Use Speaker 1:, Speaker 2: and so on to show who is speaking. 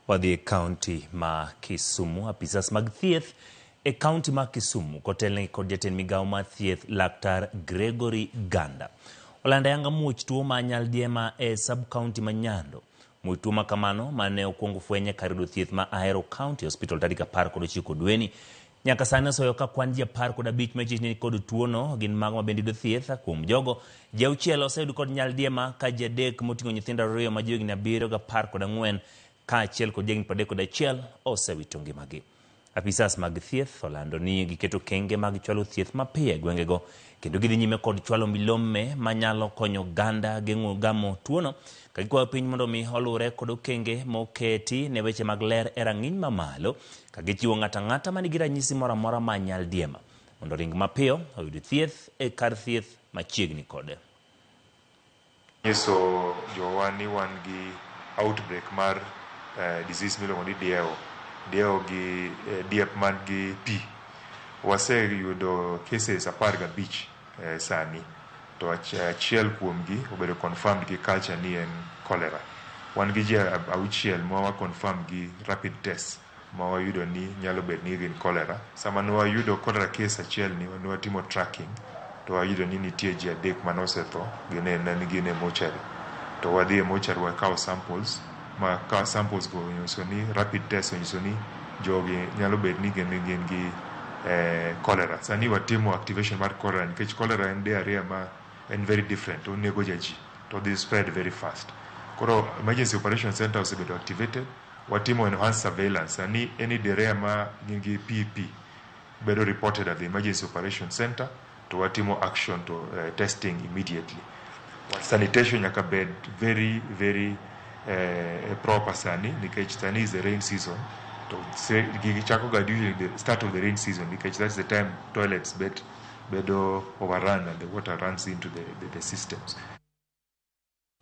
Speaker 1: Wadhi e kaunti ma Kisumu, apisas mag thieth e kaunti ma Kisumu kotelne kod jatend migawo mar thieth Laktar Gregory Ganda olando ayanga muoch tuo ma Nyaldiema e sub county ma Nyando. Muoch tuo ma kamano mane okuongo fwenye kar yudo thieth ma Ahero County Hospital tarik 19 dweni. Nyaka sani osoyo ka kwan ji 15 machich kod tuono gin mago ma bende yudo thieth. Kuom jogo, ji 6 oseyud kod Nyaldiema ka ji 3 moting'o nyithindo 2 ma higni 7 gi 14 ka achiel kod higni 31 osewito ngimagi. Apisas mag thieth olando ni giketo kenge mag chwalo thieth mapiyo e gwengego kendo gidhi nyime kod chwalo milome manyalo konyo Ganda geng'o gamo tuono ka gikwayo piny mondo mi olure kod okenge moketi ne weche mag ler e rang'iny mamalo ka gichiwo ng'ato ang'ata manigi ranyisi moro amora ma Nyaldiema mondo ring mapiyo oyud thieth e kar thieth machiegni kode.
Speaker 2: Nyiso jowa ni wan gi outbreak mar disease miluongo ni dieo gi diep man gi pi. Waseyudo cases 15 sani, to achiel kuomgi obedo confirmed gi culture ni en cholera. Wan gi ji 6 ma wa confirm gi rapid test ma wayudo ni nyalo bedo ni gin cholera. Sama ne wayudo cholera case achiel ni watimo tracking, to wayudo ni nitie ji 3 manosetho gin e mortuary. To wadhi e mortuary wakawo samples ma ka samples go onyiso ni rapid test onyiso ni jogi nyalo bedo ni gin gi cholera. Sani watimo activation mar cholera nikech cholera en diarrhea ma en very different, onego ji to this spread very fast. Koro emergency operation center osebedo activated, watimo enhanced surveillance. Sani any diarrhea ma gin gi PEP bedo reported at the emergency operation center, to watimo action to testing immediately. Sanitation nyaka bed very proper sani nikech sani is the rain season, to gichako ga usually the start of the rain season because that's the time toilets bedo overrun and the water runs into the systems.